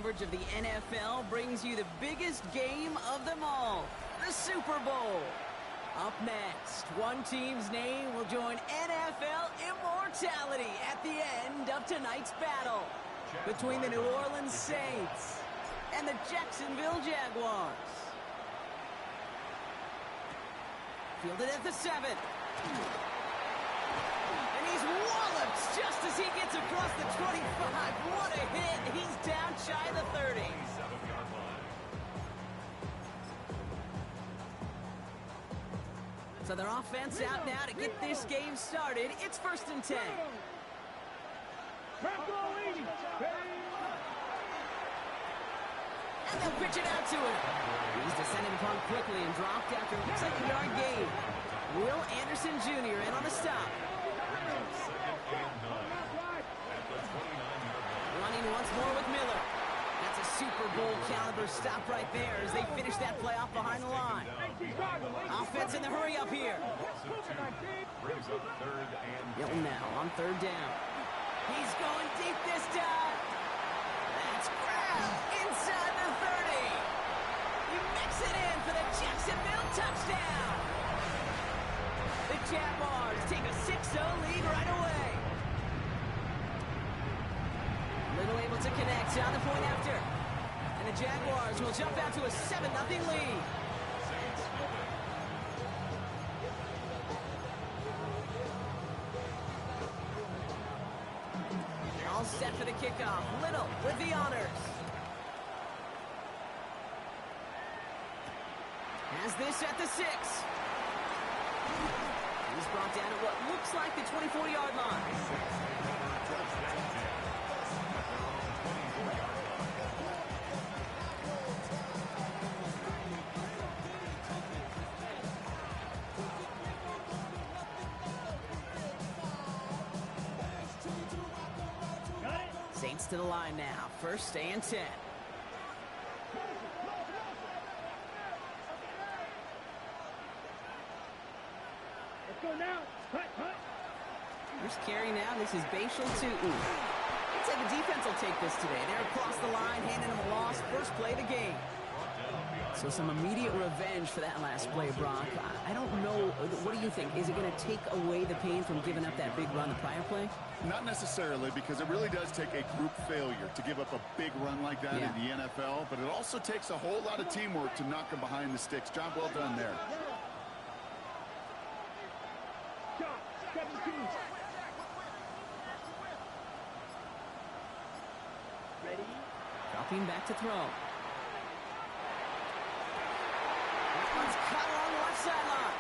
coverage of the NFL brings you the biggest game of them all, the Super Bowl. Up next, one team's name will join NFL immortality at the end of tonight's battle between the New Orleans Saints and the Jacksonville Jaguars. Fielded at the 7. And he's walloped just as he gets across the 25. What a hit. He's down shy of the 30. So their offense out now to get this game started. It's 1st and 10. And they'll pitch it out to him. He's descended upon quickly and dropped after a 2-yard gain. Will Anderson Jr. in on the stop. Running once more with Miller. That's a Super Bowl caliber stop right there as they finish that play off behind the line. Offense in the hurry up here. Hilton now on 3rd down. He's going deep this time. That's grabbed inside the 30. He makes it in for the Jacksonville touchdown. The Jaguars take a 6-0 lead right away. Little able to connect on the point after. And the Jaguars will jump out to a 7-0 lead. All set for the kickoff. Little with the honors. Has this at the 6. He's brought down at what looks like the 24-yard line. Saints to the line now. 1st and 10. Let's go now. Cut. First carry now. This is Bashal to I'd say the defense will take this today. They're across the line, handing them a loss. First play of the game. So some immediate revenge for that last play, Brock. I don't know. What do you think? Is it going to take away the pain from giving up that big run the prior play? Not necessarily, because it really does take a group failure to give up a big run like that in the NFL, but it also takes a whole lot of teamwork to knock them behind the sticks. Job well done there. Ready? Dropping back to throw. One's caught along the left sideline.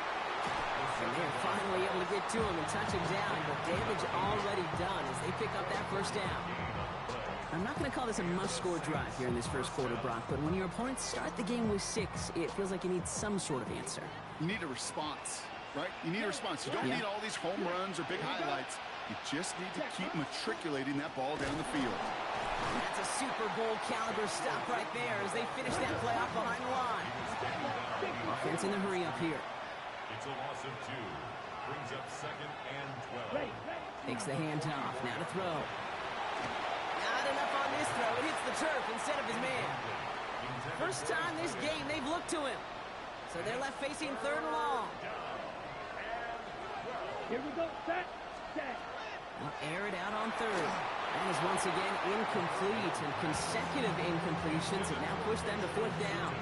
And they're finally able to get to him and touch him down, but damage already done as they pick up that 1st down. I'm not going to call this a must-score drive here in this first quarter, Brock, but when your opponents start the game with 6, it feels like you need some sort of answer. You need a response, right? You need a response. You don't need all these home runs or big highlights. You just need to keep matriculating that ball down the field. That's a Super Bowl caliber stop right there as they finish that play off behind the line. Offense in the hurry up here. It's a loss of 2. Brings up 2nd and 12. Takes the handoff. Now to throw. Not enough on this throw. It hits the turf instead of his man. First time this game they've looked to him. So they're left facing 3rd and long. Here we go. Set. They'll air it out on 3rd. That is once again incomplete, and consecutive incompletions have now pushed them to 4th down.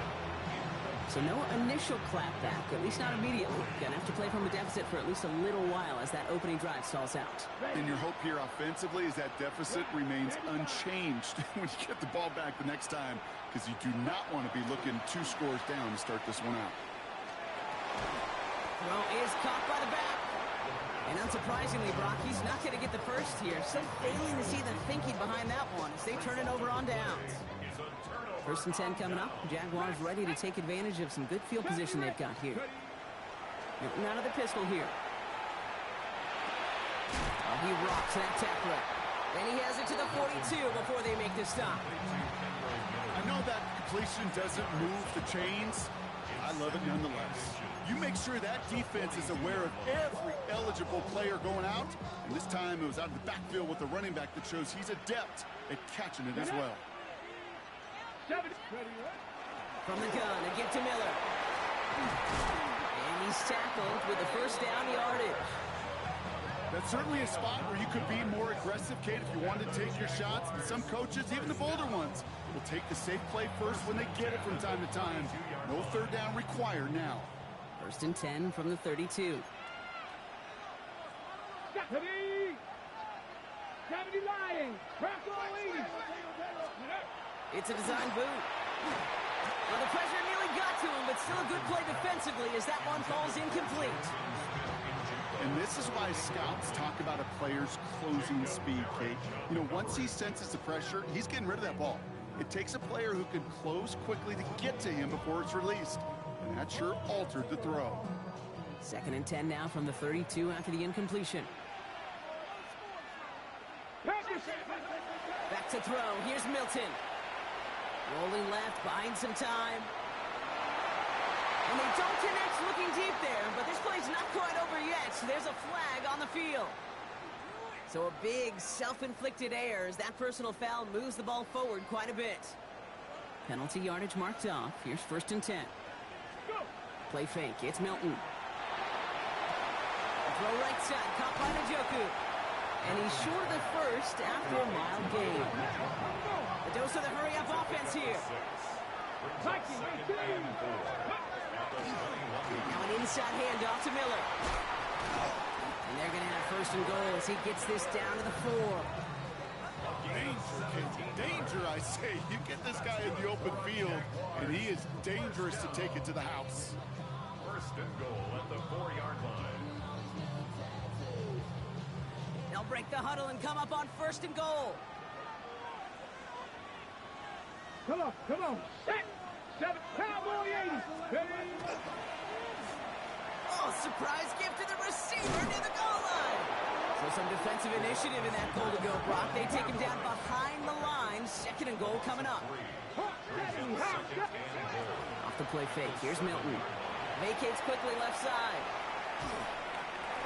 So no initial clapback, at least not immediately. Gonna have to play from a deficit for at least a little while as that opening drive stalls out. And your hope here offensively is that deficit remains unchanged when you get the ball back the next time, because you do not want to be looking 2 scores down to start this one out. Throw is caught by the back. And unsurprisingly, Brock, he's not going to get the first here. Still failing to see the thinking behind that one as they turn it over on downs. 1st and 10 coming up. Jaguars ready to take advantage of some good field position they've got here. Getting out of the pistol here. Oh, he rocks that tackler. And he has it to the 42 before they make the stop. I know that completion doesn't move the chains. I love it nonetheless. You make sure that defense is aware of every eligible player going out. And this time it was out of the backfield with the running back that shows he's adept at catching it as well. From the gun, a give to Miller. And he's tackled with the first down yardage. That's certainly a spot where you could be more aggressive, Kate, if you wanted to take your shots. But some coaches, even the bolder ones, will take the safe play first when they get it from time to time. No third down required now. First and 10 from the 32. It's a design boot. Well, the pressure nearly got to him, but still a good play defensively as that one falls incomplete. And this is why scouts talk about a player's closing speed, Kate. You know, once he senses the pressure, he's getting rid of that ball. It takes a player who can close quickly to get to him before it's released. And that sure altered the throw. Second and 10 now from the 32 after the incompletion. Back to throw. Here's Milton. Rolling left, buying some time. And they don't connect looking deep there, but this play's not quite over yet. There's a flag on the field. So a big self-inflicted error as that personal foul moves the ball forward quite a bit. Penalty yardage marked off. Here's first and 10. Play fake. It's Milton. Throw right side. Caught by Njoku. And he's short of the first after a mild gain. The dose of the hurry-up offense here. Now an inside handoff to Miller. And they're going to have first and goal as he gets this down to the 4. Danger, I say. You get this guy in the open field, and he is dangerous to take it to the house. First and goal at the 4-yard line. They'll break the huddle and come up on first and goal. Come on. Set. 7. Cowboy 80. Oh, surprise gift to the receiver near the goal line. So some defensive initiative in that goal to go, Brock. They take him down behind the line. Second and goal coming up. Off the play fake. Here's Milton. Vacates quickly left side.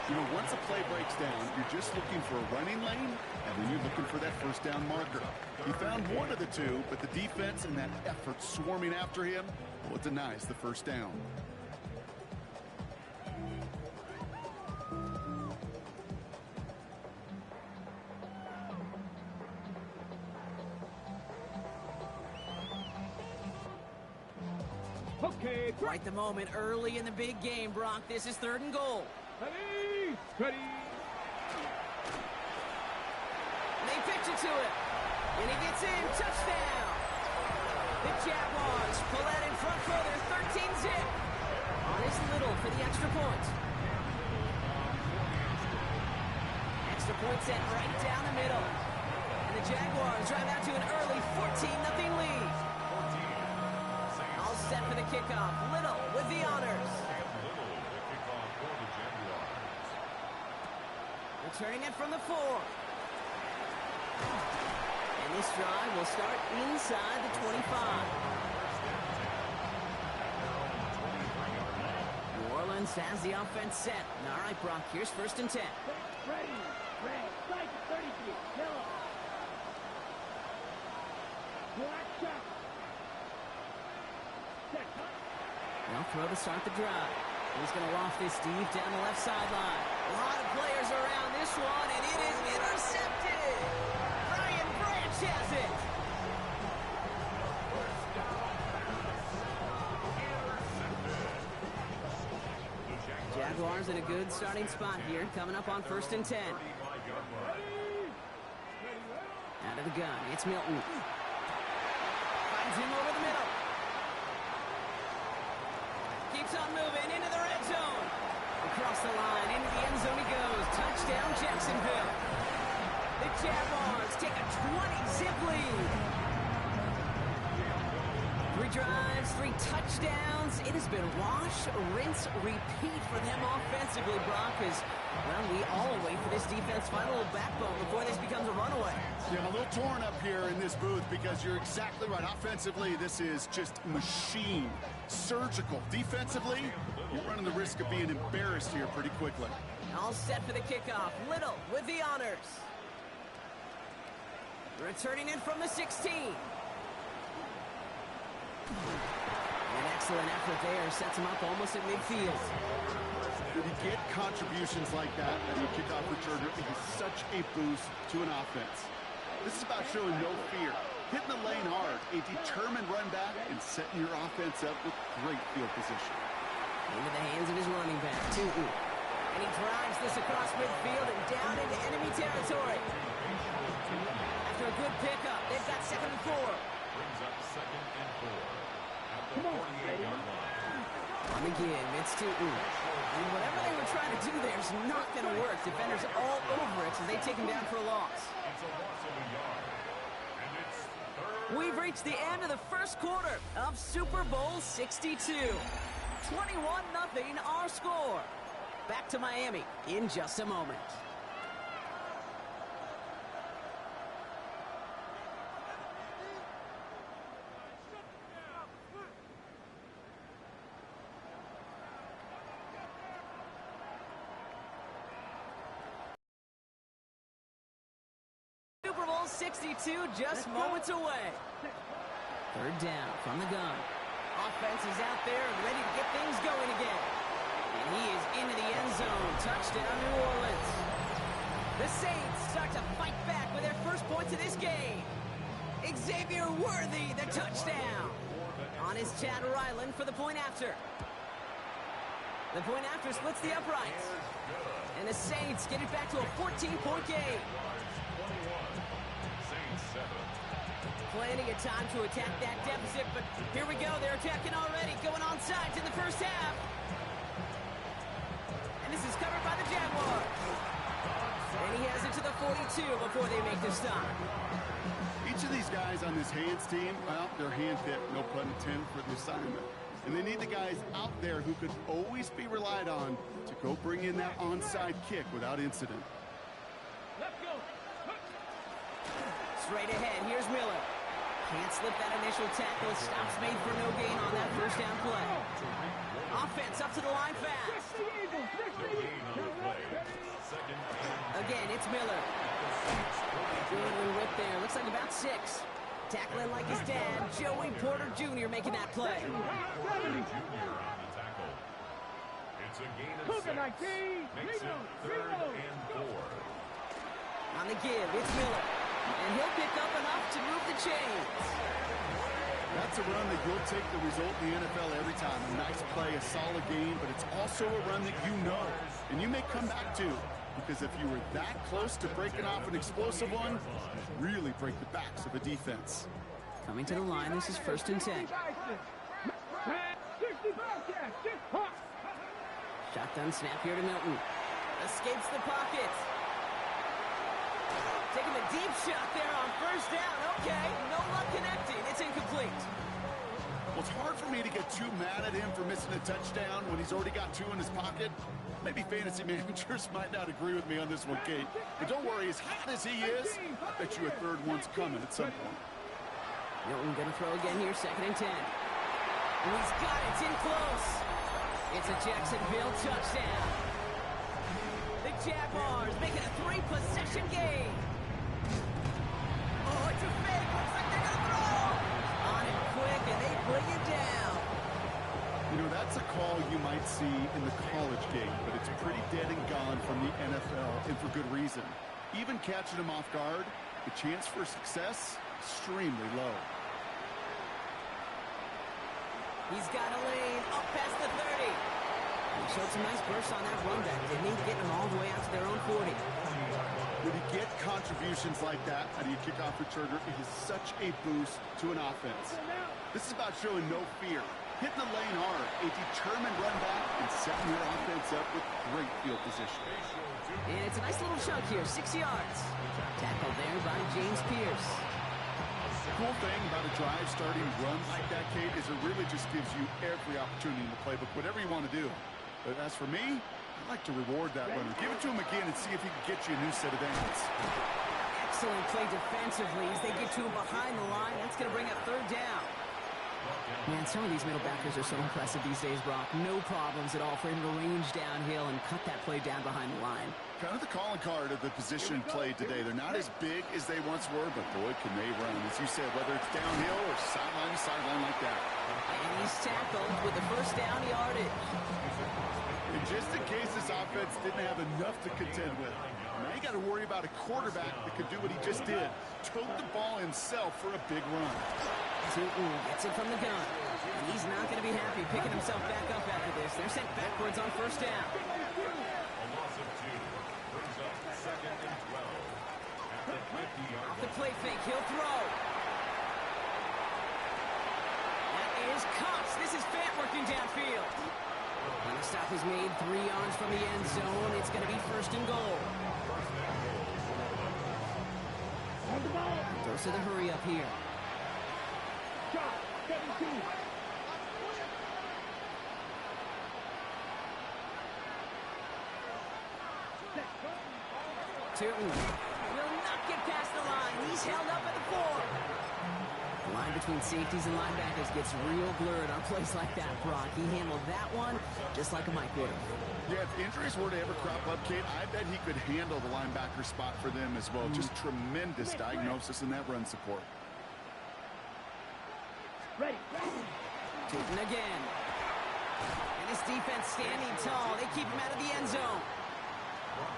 You know, once a play breaks down, you're just looking for a running lane, and then you're looking for that first down marker. He found one of the two, but the defense and that effort swarming after him, well, it denies the first down. Okay, Right the moment early in the big game, Brock. This is third and goal. Ready. They pitch it to him. And he gets in. Touchdown. The Jaguars pull that in front for their 13-zip. On his Little for the extra point. Extra point set right down the middle. And the Jaguars drive out to an early 14-0 lead. All set for the kickoff. Little with the honors. Returning it from the 4. And this drive will start inside the 25. New Orleans has the offense set. All right, Brock, here's first and 10. Ready. Strike 33. Kill. Black shot. They'll throw to start the drive. He's going to loft this deep down the left sideline. A lot of players around this one, and it is intercepted. Brian Branch has it. Jaguars in a good starting spot here, coming up on first and 10. Out of the gun, it's Milton. Finds him over the middle. Keeps on moving into the red zone. Across the line, into the end zone he goes. Touchdown, Jacksonville. The Jaguars take a 20-zip lead. 3 drives, 3 touchdowns. It has been wash, rinse, repeat for them offensively, Brock, as, well, we all wait for this defense final backbone before this becomes a runaway. Yeah, I'm a little torn up here in this booth because you're exactly right. Offensively, this is just machine. Surgical. Defensively, you're running the risk of being embarrassed here pretty quickly. All set for the kickoff. Little with the honors. Returning it from the 16. An excellent effort there. Sets him up almost at midfield. When you get contributions like that as a kickoff returner, it is such a boost to an offense. This is about showing no fear, hitting the lane hard, a determined run back, and setting your offense up with great field position. Into the hands of his running back, Tootin. And he drives this across midfield and down into enemy territory. After a good pickup, they've got 2nd and 4. Brings up 2nd and 4 at the 48-yard line. On the give, it's Tootin. And whatever they were trying to do there is not going to work. Defenders all over it as they take him down for a loss. It's a loss of a yard. And it's 3rd. We've reached the end of the first quarter of Super Bowl 62. 21-0 our score. Back to Miami in just a moment. Super Bowl 62 just moments away. 3rd down from the gun. Offense is out there and ready to get things going again. And he is into the end zone. Touchdown, New Orleans. The Saints start to fight back with their first points of this game. Xavier Worthy, the touchdown. On is Chad Ryland for the point after. The point after splits the uprights. And the Saints get it back to a 14-point game. 21. Saints 7. Plenty of time to attack that deficit, but here we go. They're attacking already, going on sides in the first half. And this is covered by the Jaguars. And he has it to the 42 before they make the stop. Each of these guys on this hands team, well, they're hand-picked, no pun intended, for the assignment. And they need the guys out there who could always be relied on to go bring in that onside kick without incident. Let's go. Straight ahead, here's Miller. Can't slip that initial tackle. Stops made for no gain on that first down play. Offense up to the line fast. No gain on the play. 2nd and Again, it's Miller. Good whip there. Looks like about 6. Tackling like his dad, Joey Porter Jr. making that play. Porter Jr. on the tackle. It's a gain of 6. Makes it 3rd and 4. On the give, it's Miller. And he'll pick up enough to move the chains. That's a run that you'll take the result in the NFL every time. A nice play, a solid game, but it's also a run that you know and you may come back to, because if you were that close to breaking off an explosive one, you really break the backs of a defense. Coming to the line, this is 1st and 10. Shotgun snap here to Milton. Escapes the pocket. Taking a deep shot there on 1st down. Okay, no luck connecting. It's incomplete. Well, it's hard for me to get too mad at him for missing a touchdown when he's already got 2 in his pocket. Maybe fantasy managers might not agree with me on this one, Kate. But don't worry, as hot as he is, I bet you a 3rd one's coming at some point. Milton gonna throw again here, 2nd and 10. And he's got it, it's in close. It's a Jacksonville touchdown. The Jaguars making a 3-possession game. Oh, it's a fake. Looks like they're gonna throw. On it quick, and they bring it down. You know, that's a call you might see in the college game, but it's pretty dead and gone from the NFL, and for good reason. Even catching him off guard, the chance for success, extremely low. He's got a lane up past the 30. He showed some nice bursts on that run back, didn't he? Getting them all the way out to their own 40. When you get contributions like that out of your kickoff returner, it is such a boost to an offense. This is about showing no fear, hitting the lane hard, a determined run back, and setting your offense up with great field position. And it's a nice little chunk here, 6 yards. Tackled there by James Pierce. The cool thing about a drive starting run like that, Kate, is it really just gives you every opportunity in the playbook, whatever you want to do. But as for me, I like to reward that runner. Give it to him again and see if he can get you a new set of downs. Excellent play defensively as they get to him behind the line. That's going to bring up 3rd down. Man, some of these middle backers are so impressive these days, Brock. No problems at all for him to range downhill and cut that play down behind the line. Kind of the calling card of the position played today. They're not as big as they once were, but boy, can they run. As you said, whether it's downhill or sideline to sideline like that. offense didn't have enough to contend with. Now you got to worry about a quarterback that could do what he just did. Tote the ball himself for a big run. Tootin gets it from the gun. And he's not going to be happy picking himself back up after this. They're sent backwards on first down. A loss of 2 brings up 2nd and 12. At the 50-yard Off the play fake, he'll throw. That is Cox. This is Fant working downfield. And the stop is made 3 yards from the end zone. It's going to be 1st and goal. Goes to the hurry up here. Tootin will not get past the line. He's held up at the 4. The line between safeties and linebackers gets real blurred on plays like that, Brock. He handled that one just like a Mike would have. Yeah, if injuries were to ever crop up, Kate, I bet he could handle the linebacker spot for them as well. Just tremendous diagnosis in that run support. Tootin again. And his defense standing tall. They keep him out of the end zone.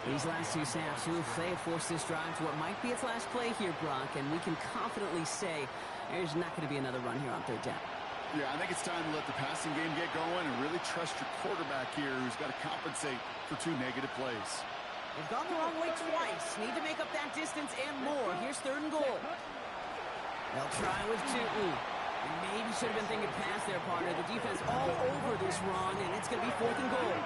These last 2 snaps, they have forced this drive to what might be its last play here, Brock, and we can confidently say there's not going to be another run here on 3rd down. Yeah, I think it's time to let the passing game get going and really trust your quarterback here, who's got to compensate for 2 negative plays. They've gone the wrong way twice. Need to make up that distance and more. Here's 3rd and goal. They'll try with Tootin. And maybe should have been thinking pass there, partner. The defense all over this run, and it's going to be 4th and goal.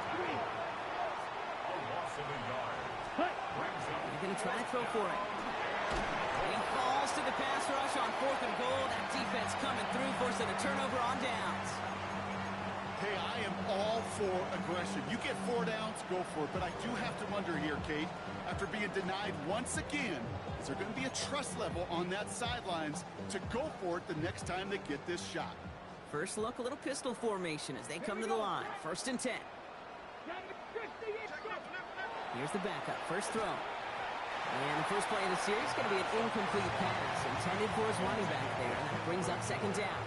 They're going to try to throw for it. He falls to the pass rush on 4th and goal. That defense coming through, forcing a turnover on downs. Hey, I am all for aggression. You get 4 downs, go for it. But I do have to wonder here, Kate, after being denied once again, is there going to be a trust level on that sidelines to go for it the next time they get this shot? First look, a little pistol formation as they come to the line. 1st and 10. Here's the backup. First throw. And the first play of the series is going to be an incomplete pass intended for his running back there, and that brings up 2nd down.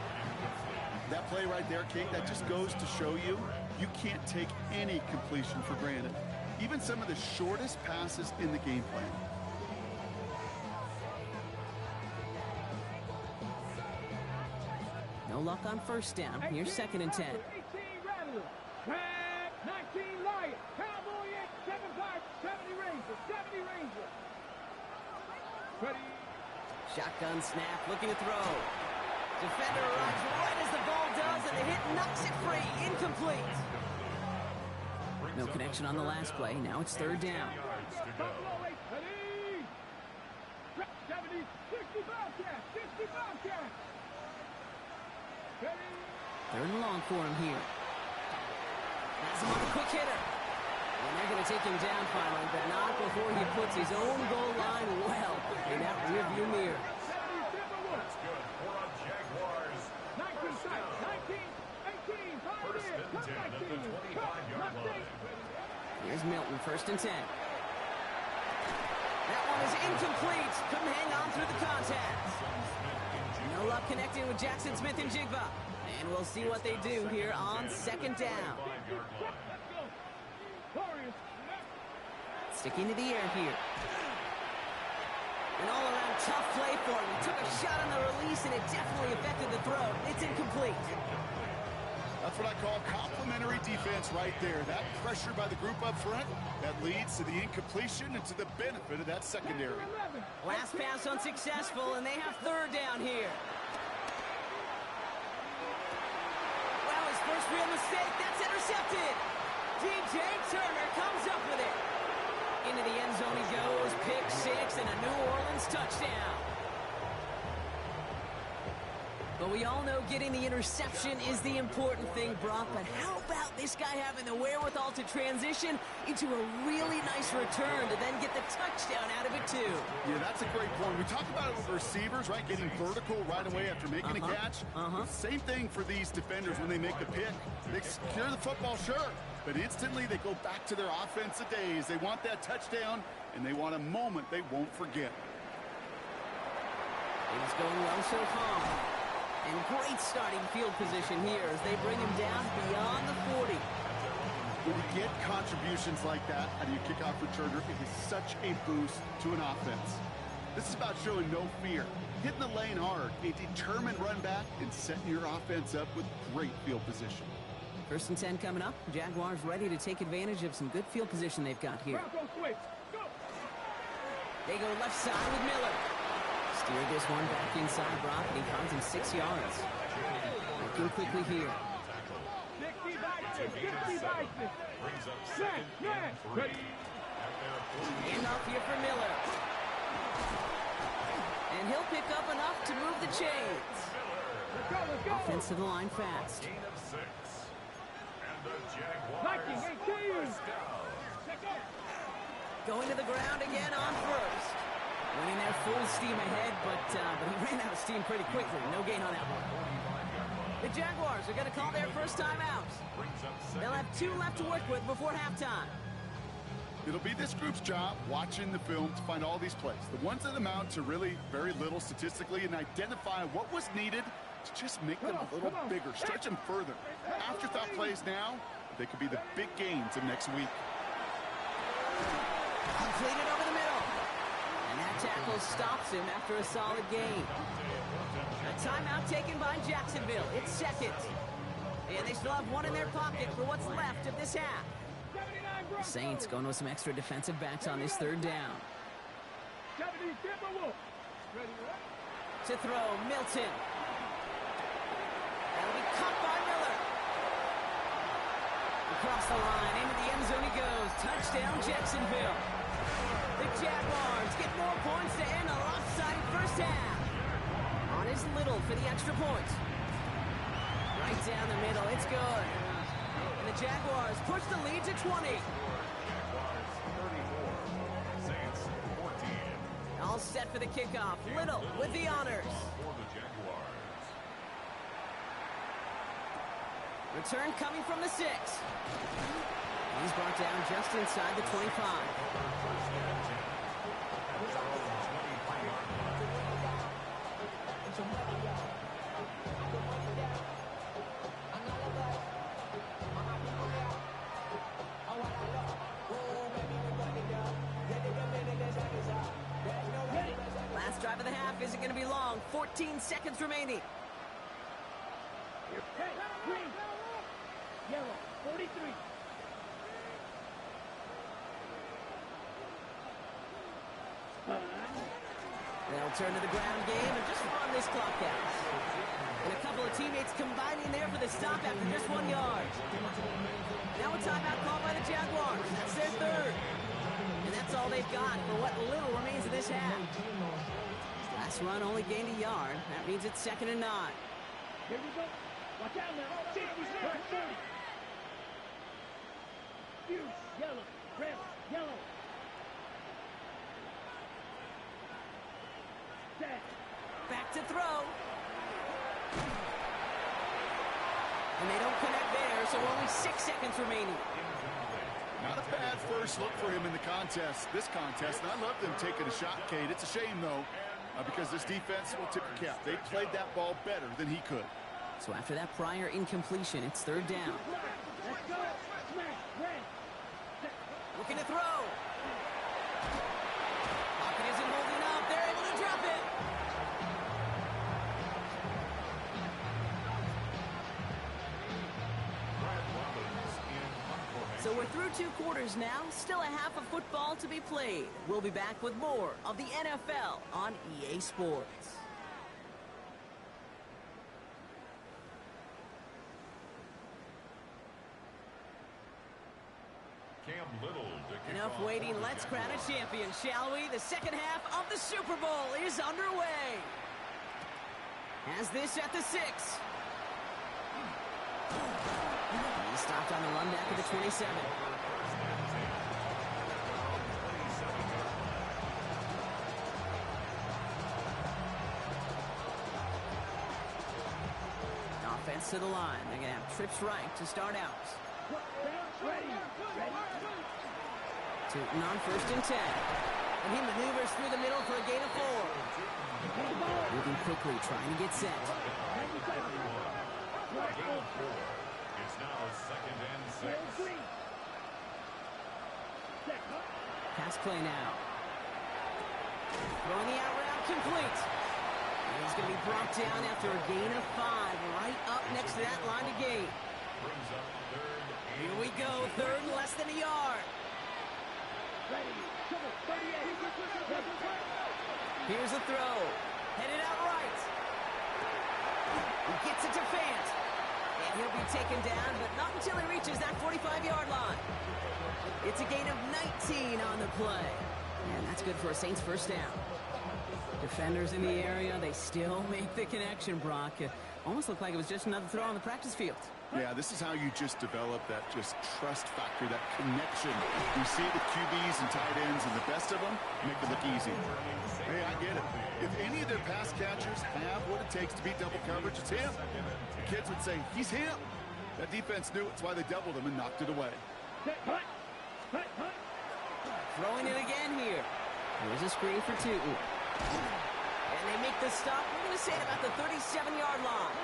That play right there, Kate, that just goes to show you, you can't take any completion for granted. Even some of the shortest passes in the game plan. No luck on 1st down. Here's 2nd and 10. 19 Lion, Cowboy 75, 70 Ranger, 70 Ranger. Ready. Shotgun snap, looking to throw. Defender arrives right as the ball does, and the hit knocks it free. Incomplete. No connection on the last play. Now it's 3rd down. 70, 60 Bobcat, 60 Bobcat. Ready. 3rd and long for him here. Has him on a quick hitter. And they're going to take him down finally, but not before he puts his own goal line well in that rearview mirror. That's good for a Jaguars. 19 sight, 19, 18, 5 First in, and come 10 back at the in, 25-yard line. Here's Milton, 1st and 10. That one is incomplete. Couldn't hang on through the contact. No luck connecting with Jackson Smith and Jigba. And we'll see what they do here on 2nd down. Sticking to the air here. An all-around tough play for him. He took a shot on the release, and it definitely affected the throw. It's incomplete. That's what I call complimentary defense right there. That pressure by the group up front, that leads to the incompletion and to the benefit of that secondary. Last pass unsuccessful, and they have 3rd down here. Well, his first real mistake, that's intercepted. DJ Turner comes up with it. Into the end zone he goes, pick 6 and a New Orleans touchdown. But we all know getting the interception is the important thing, Brock. But how about this guy having the wherewithal to transition into a really nice return to then get the touchdown out of it, too? Yeah, that's a great point. We talk about it with receivers, right? Getting vertical right away after making a catch. Same thing for these defenders when they make the pick. They secure the football, sure. But instantly they go back to their offensive days. They want that touchdown, and they want a moment they won't forget. It's going well so far. And great starting field position here as they bring him down beyond the 40. When you get contributions like that out of your kickoff returner, it is such a boost to an offense. This is about showing no fear, hitting the lane hard, a determined run back, and setting your offense up with great field position. 1st and 10 coming up. Jaguars ready to take advantage of some good field position they've got here. They go left side with Miller. Steered this one back inside Brock, and he finds him 6 yards. Looking quickly here. Handoff here for Miller. And he'll pick up enough to move the chains. Offense to the line fast. Going to the ground again on 1st. Winning there full steam ahead, but he ran out of steam pretty quickly. No gain on that one. The Jaguars are going to call their first time out. They'll have 2 left to work with before halftime. It'll be this group's job watching the film to find all these plays. The ones that amount to really very little statistically, and identify what was needed to just make them a little bigger, stretch them further. Afterthought plays now, they could be the big gains of next week. Completed over the middle. And that tackle stops him after a solid gain. A timeout taken by Jacksonville. It's 2nd. And they still have 1 in their pocket for what's left of this half. The Saints going with some extra defensive backs on this 3rd down. To throw, Milton. That'll be caught by Miller. Across the line, into the end zone he goes. Touchdown, Jacksonville. The Jaguars get more points to end a lopsided first half. On is Little for the extra point. Right down the middle, it's good. And the Jaguars push the lead to 20. All set for the kickoff. Little with the honors. Return coming from the 6. He's brought down just inside the 25. Last drive of the half isn't going to be long. 14 seconds remaining. Green, yellow, 43. They'll turn to the ground game and just run this clock out. And a couple of teammates combining there for the stop after just 1 yard. Now a timeout called by the Jaguars. That's their 3rd. And that's all they've got for what little remains of this half. Last run only gained a yard. That means it's 2nd and 9. Here we go. Watch out now. First 30. Fuse, yellow, red, yellow. Set. Back to throw. And they don't connect there, so only 6 seconds remaining. Not a bad first look for him in the contest, this contest. And I love them taking a shot, Kate. It's a shame, though, because this defense will tip the cap. They played that ball better than he could. So after that prior incompletion, it's 3rd down. Let's go. Smash, red. Looking to throw. Pocket isn't holding up. They're able to drop it. So we're through 2 quarters now. Still a half of football to be played. We'll be back with more of the NFL on EA Sports. Enough waiting, let's crown a champion, shall we? The second half of the Super Bowl is underway. Has this at the 6. He stopped on the run back at the 27. Offense to the line. They're going to have trips right to start out. Tootin on 1st and 10. And he maneuvers through the middle for a gain of 4. Moving quickly, trying to get set. It's now 2nd and 6. pass play now. Throwing the out route complete. And he's going to be brought down after a gain of 5, right up next to that line of gain. Here we go, third and less than a yard. Here's a throw. Headed out right. He gets it to Fant. And he'll be taken down, but not until he reaches that 45-yard line. It's a gain of 19 on the play. And that's good for a Saints first down. Defenders in the area, they still make the connection, Brock. It almost looked like it was just another throw on the practice field. Yeah, this is how you just develop that just trust factor, that connection. You see it with QBs and tight ends, and the best of them make it look easy. Hey, I get it. If any of their pass catchers have what it takes to beat double coverage, it's him. The kids would say, he's him. That defense knew it's why they doubled him and knocked it away. Throwing it again here. Here's a screen for 2. And they make the stop. We're going to say it about the 37-yard line.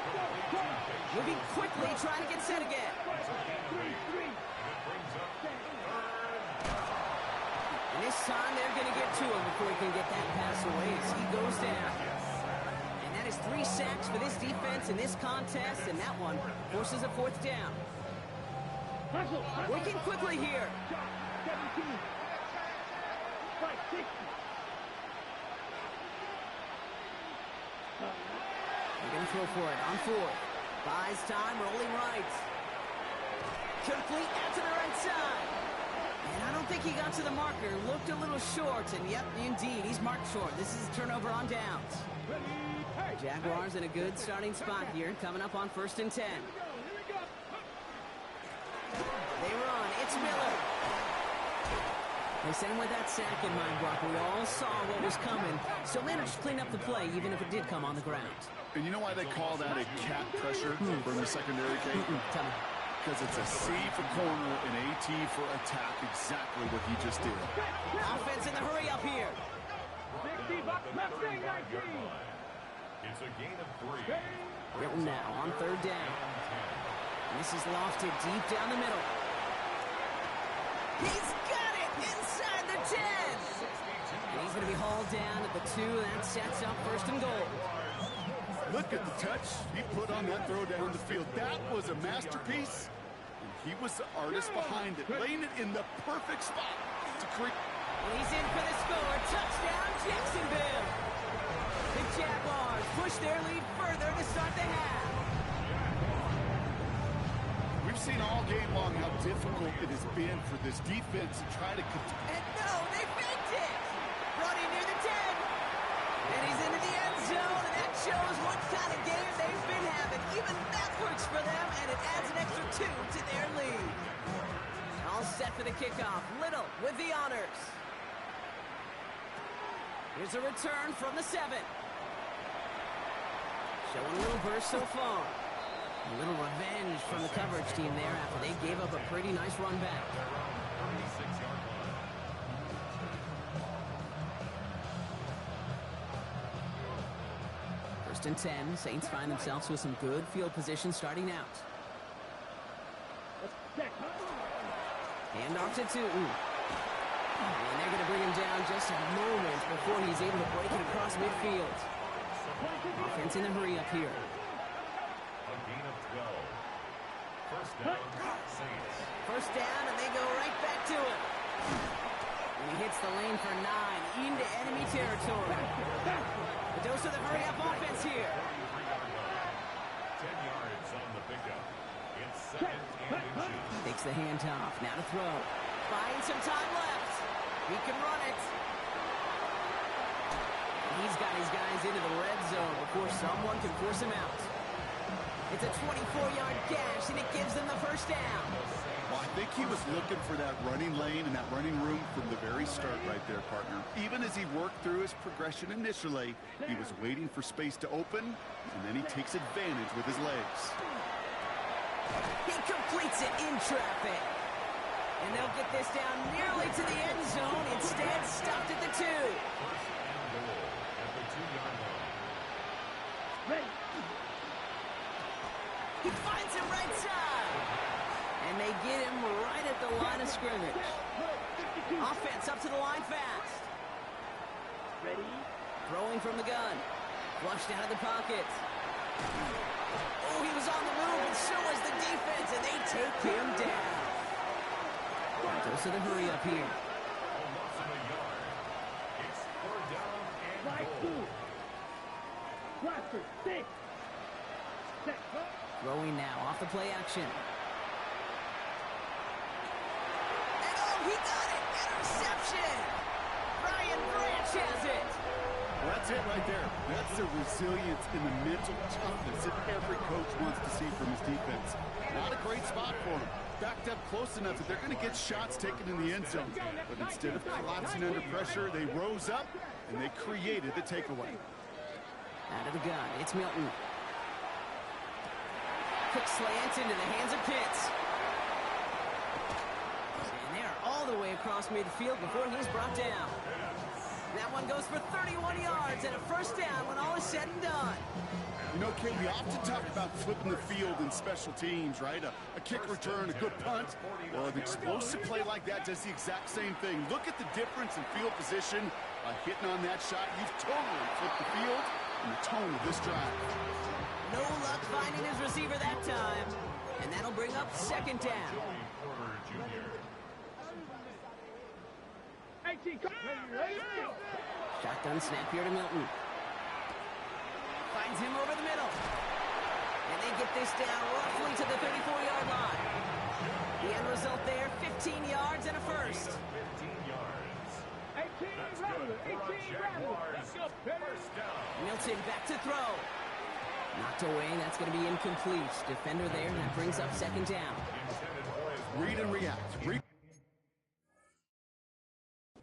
Moving quickly, trying to get set again. And this time they're going to get to him before he can get that pass away as he goes down. And that is 3 sacks for this defense in this contest, and that one forces a 4th down. Working quickly here. They're going to throw for it on 4th. Buys time, rolling right. Complete out to the right side. And I don't think he got to the marker. Looked a little short, and yep, indeed, he's marked short. This is a turnover on downs. Jaguars in a good starting spot here, coming up on 1st and 10. They run. It's Miller. They sent him with that sack in mind, Brock. We all saw what was coming. Still managed to clean up the play, even if it did come on the ground. And you know why they call that a cat pressure from the secondary, Kate? Tell me. Because it's a C for corner and AT for attack, exactly what he just did. Offense in the hurry up here. It's a gain of 3. Hilton now on 3rd down. And this is lofted deep down the middle. He's got it inside the 10. And he's going to be hauled down at the 2. That sets up 1st and goal. Look at the touch he put on that throw down the field. That was a masterpiece. And he was the artist behind it, laying it in the perfect spot to create. And he's in for the score. Touchdown, Jacksonville. The Jaguars push their lead further to start the half. We've seen all game long how difficult it has been for this defense to try to... And no, they faked it. Brought in near the 10. And he's into the end zone, and that shows what kind of game they've been having. Even that works for them, and it adds an extra 2 to their lead. All set for the kickoff. Little with the honors. Here's a return from the 7. Showing a little burst so far. A little revenge from the coverage team there after they gave up a pretty nice run back. 36-yard line. 1st and 10. Saints find themselves with some good field position starting out. Hand off to Tootin. And they're going to bring him down just a moment before he's able to break it across midfield. Offense in the hurry up here. A gain of 12. First down, Saints. First down, and they go right back to it. And he hits the lane for 9 into enemy territory. A dose of the hurry-up offense here. 10 yards on the pickup. It's 2nd and inches. Takes the handoff. Now to throw. Buying some time left. He can run it. He's got his guys into the red zone before someone can force him out. It's a 24-yard gash, and it gives them the first down. Well, I think he was looking for that running lane and that running room from the very start right there, partner. Even as he worked through his progression initially, he was waiting for space to open, and then he takes advantage with his legs. He completes it in traffic. And they'll get this down nearly to the end zone. Instead, stopped at the 2. First and goal at the 2-yard line. He finds him right side. And they get him right at the line of scrimmage. Offense up to the line fast. Ready? Throwing from the gun. Flushed out of the pocket. Oh, he was on the move, and so was the defense, and they take him down. Dose of the hurry up here. It's 4th down and Right goal. Bradford, 6. Set. Throwing now off the play action. And oh, he got it! Interception! Brian Branch has it! Well, that's it right there. That's the resilience and the mental toughness that every coach wants to see from his defense. Not a great spot for him. Backed up close enough that they're going to get shots taken in the end zone. But instead of collapsing under pressure, they rose up and they created the takeaway. Out of the gun, it's Milton. Quick slant into the hands of Pitts. And they're all the way across midfield before he's brought down. That one goes for 31 yards and a first down when all is said and done. You know, Kate, we often talk about flipping the field in special teams, right? A kick return, a good punt. Well, an explosive play like that does the exact same thing. Look at the difference in field position. By hitting on that shot, you've totally flipped the field and the tone of this drive. No luck finding his receiver that time. And that'll bring up second down. 18. Ready? Shotgun snap here to Milton. Finds him over the middle. And they get this down roughly to the 34-yard line. The end result there, 15 yards and a first. 15 yards. 18. Rattler. 18. Rattler. Let's go. First down. Milton back to throw. Knocked away, that's going to be incomplete. Defender there, and that brings up second down. Read and react. Read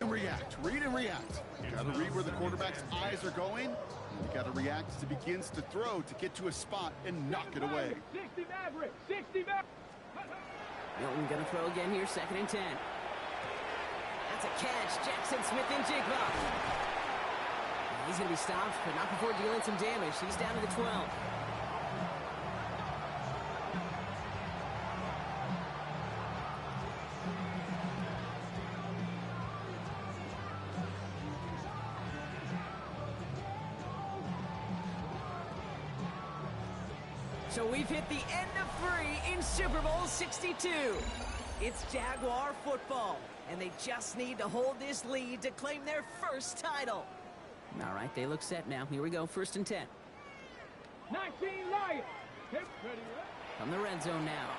and react. Read and react. You got to read where the quarterback's eyes are going. You got to react as he begins to throw to get to a spot and knock it away. 60 Maverick. 60 Maverick. Milton going to throw again here, 2nd and 10. That's a catch. Jackson Smith and Jigba. He's going to be stopped, but not before dealing some damage. He's down to the 12. So we've hit the end of 3 in Super Bowl 62. It's Jaguar football, and they just need to hold this lead to claim their first title. All right, they look set now. Here we go, 1st and 10. 19 Lions. Ready? From the red zone now.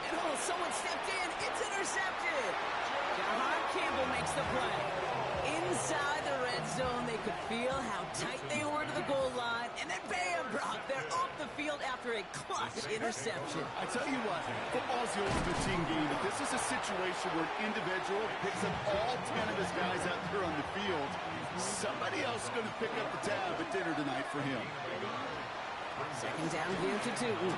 And oh, someone stepped in. It's intercepted. Jahan Campbell makes the play. Inside the red zone, they could feel how tight they were to the goal line. And then bam, Brock, they're off the field after a clutch interception. I tell you what, football's the ultimate team game, but this is a situation where an individual picks up all 10 of his guys out there on the field. Somebody else is going to pick up the tab at dinner tonight for him. Second down here to Tootin.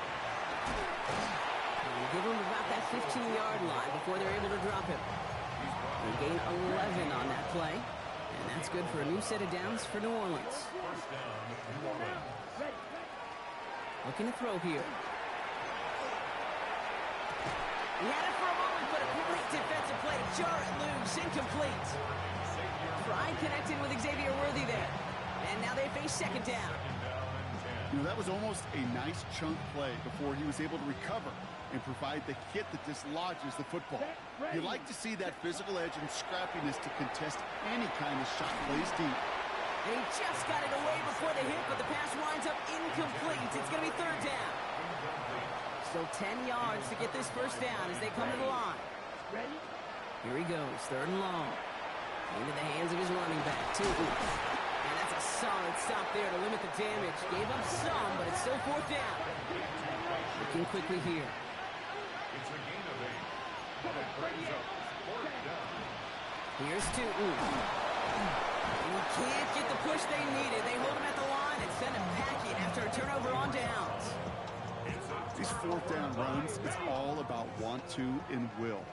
And give him about that 15-yard line before they're able to drop him. They gain 11 on that play, and that's good for a new set of downs for New Orleans. Looking to throw here. He had it for a moment, but a great defensive play to jar it loose, incomplete. Pride connecting with Xavier Worthy there. And now they face second down. You know, that was almost a nice chunk play before he was able to recover and provide the hit that dislodges the football. You like to see that physical edge and scrappiness to contest any kind of shot plays deep. And he just got it away before the hit, but the pass winds up incomplete. It's going to be third down. Still 10 yards to get this first down as they come to the line. Here he goes, 3rd and long. Into the hands of his running back, Tootin. And that's a solid stop there to limit the damage. Gave up some, but it's still 4th down. Looking quickly here. It's a gain of 8. That brings up 4th down. Here's Tootin. And he can't get the push they needed. They hold him at the line and send him packing after a turnover on downs. These 4th down runs, it's all about want to and will.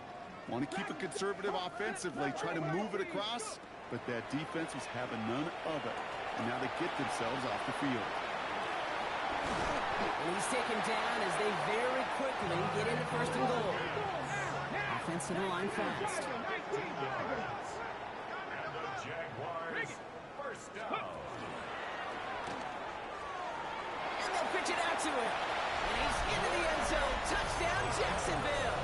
Want to keep it conservative offensively, try to move it across, but that defense was having none of it. And now they get themselves off the field. And he's taken down as they very quickly quickly get into first and goal. Offense to the line fast. And the Jaguars first down. And they'll pitch it out to him. And he's into the end zone. Touchdown, Jacksonville.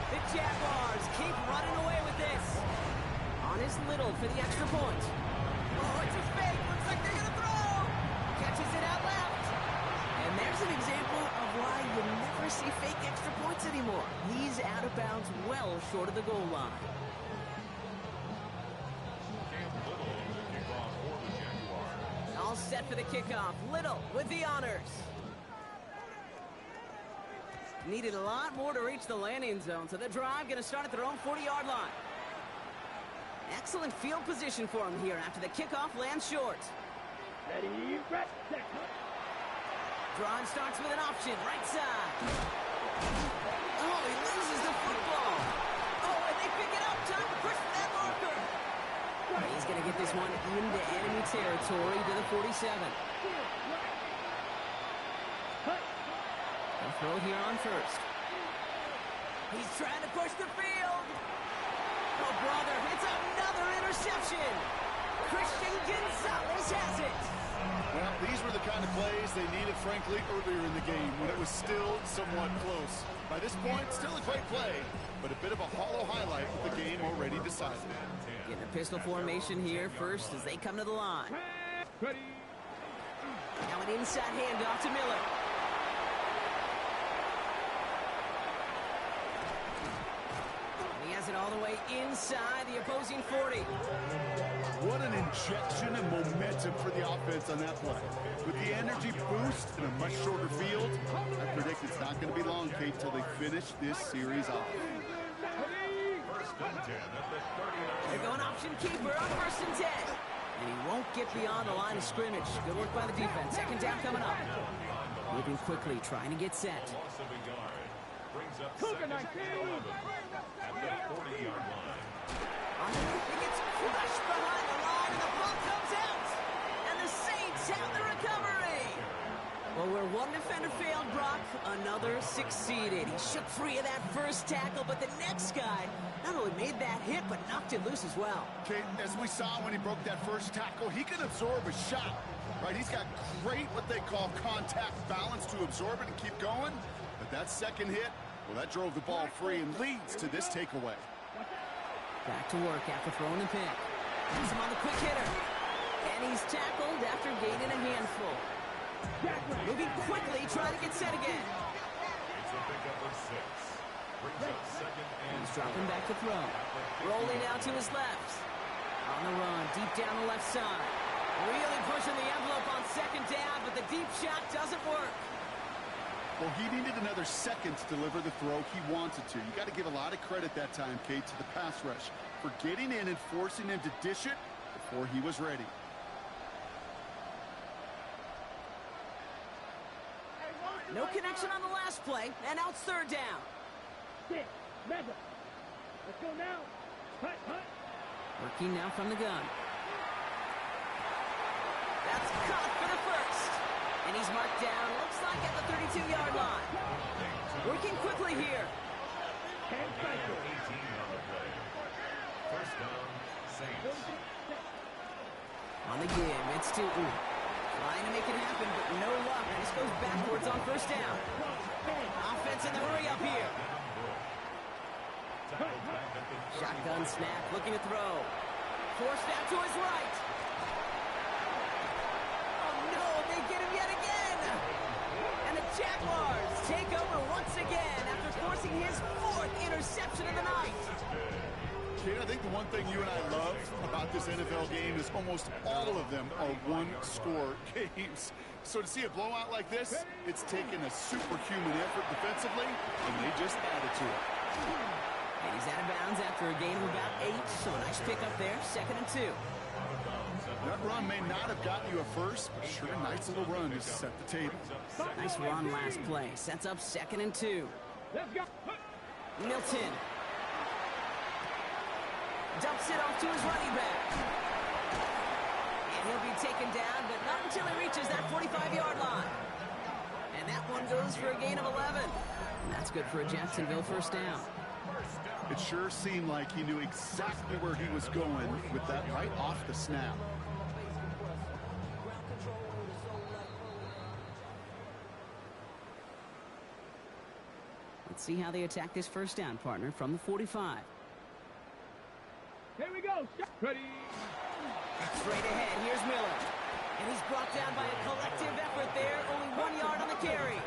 The Jaguars keep running away with this. On is Little for the extra point. Oh, it's a fake. Looks like they're going to throw. Catches it out left. And there's an example of why you never see fake extra points anymore. He's out of bounds well short of the goal line. All set for the kickoff. Little with the honors. Needed a lot more to reach the landing zone, so the drive going to start at their own 40-yard line. Excellent field position for him here after the kickoff lands short. Ready, set. Drive starts with an option, right side. Oh, he loses the football. Oh, and they pick it up. Time to push for that marker. He's going to get this one into enemy territory to the 47. They'll throw it here on first. He's trying to push the field. Oh, brother, it's another interception. Christian Gonzalez has it. Well, these were the kind of plays they needed, frankly, earlier in the game when it was still somewhat close. By this point, still a great play, but a bit of a hollow highlight with the game already decided. Getting a pistol formation here first as they come to the line. Ready. Now an inside handoff to Miller. He has it all the way inside the opposing 40. What an injection and momentum for the offense on that play. With the energy boost in a much shorter field, I predict it's not going to be long, Kate, till they finish this series off. They're going option keeper on 1st and 10. And he won't get beyond the line of scrimmage. Good work by the defense. Second down coming up. Moving quickly, trying to get set. Cougar 19. At the 40-yard line. He gets crushed behind the line, and the ball comes out. And the Saints have the recovery. Well, where one defender failed, Brock, another succeeded. He shook free of that first tackle, but the next guy not only made that hit, but knocked it loose as well. Kate, as we saw when he broke that first tackle, he can absorb a shot, right? He's got great, what they call contact balance to absorb it and keep going. But that second hit, well, that drove the ball free and leads to this takeaway. Back to work after throwing the pick. He's him on the quick hitter. And he's tackled after gaining a handful. Moving quickly, trying to get set again. It's a pickup of 6. Brings up second and He's dropping back to throw. Rolling out to his left. On the run, deep down the left side. Really pushing the envelope on second down, but the deep shot doesn't work. Well, he needed another second to deliver the throw he wanted to. You got to give a lot of credit that time, Kate, to the pass rush for getting in and forcing him to dish it before he was ready. No connection on the last play, and now it's third down. Let's go now. Hut. Working now from the gun. That's caught for the first. And he's marked down, looks like at the 32-yard line. Working quickly here. 18 on the play. First down, Saints. On the give, it's Tootin. Trying to make it happen, but no luck. This goes backwards on first down. Offense in the hurry up here. Shotgun snap, looking to throw. Forced out to his right. Oh no, they get him yet again. And the Jaguars take over once again after forcing his 4th interception of the night. Kate, I think the one thing you and I love about this NFL game is almost all of them are one-score games. So to see a blowout like this, it's taken a superhuman effort defensively, and they just added to it. And he's out of bounds after a gain of about 8, so a nice pickup there, 2nd and 2. That run may not have gotten you a first, but sure, a nice little run to set the table. Nice run last play, sets up 2nd and 2. Let's go. Milton dumps it off to his running back. And he'll be taken down, but not until he reaches that 45-yard line. And that one goes for a gain of 11. And that's good for a Jacksonville first down. It sure seemed like he knew exactly where he was going with that right off the snap. Let's see how they attack this first down, partner, from the 45. Here we go. Ready. Straight ahead, here's Miller. And he's brought down by a collective effort there. Only 1 yard on the carry.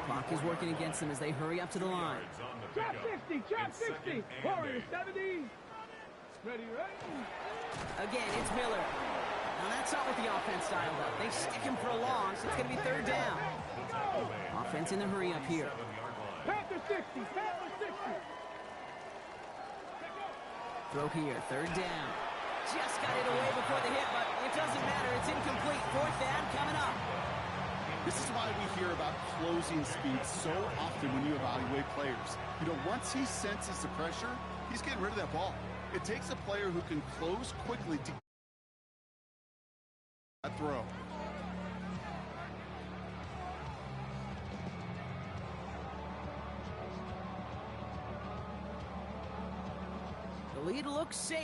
Clock is working against them as they hurry up to the line. Trap 60, trap 60. Warriors 70. Ready, ready. Again, it's Miller. Now that's not what the offense dialed up. They stick him for a long, so it's going to be third down. Offense in the hurry up here. Panther 60, Panther 60. Throw here, third down. Just got it away before the hit, but it doesn't matter. It's incomplete. Fourth down coming up. This is why we hear about closing speed so often when you evaluate players. You know, once he senses the pressure, he's getting rid of that ball. It takes a player who can close quickly to that throw. The lead looks safe.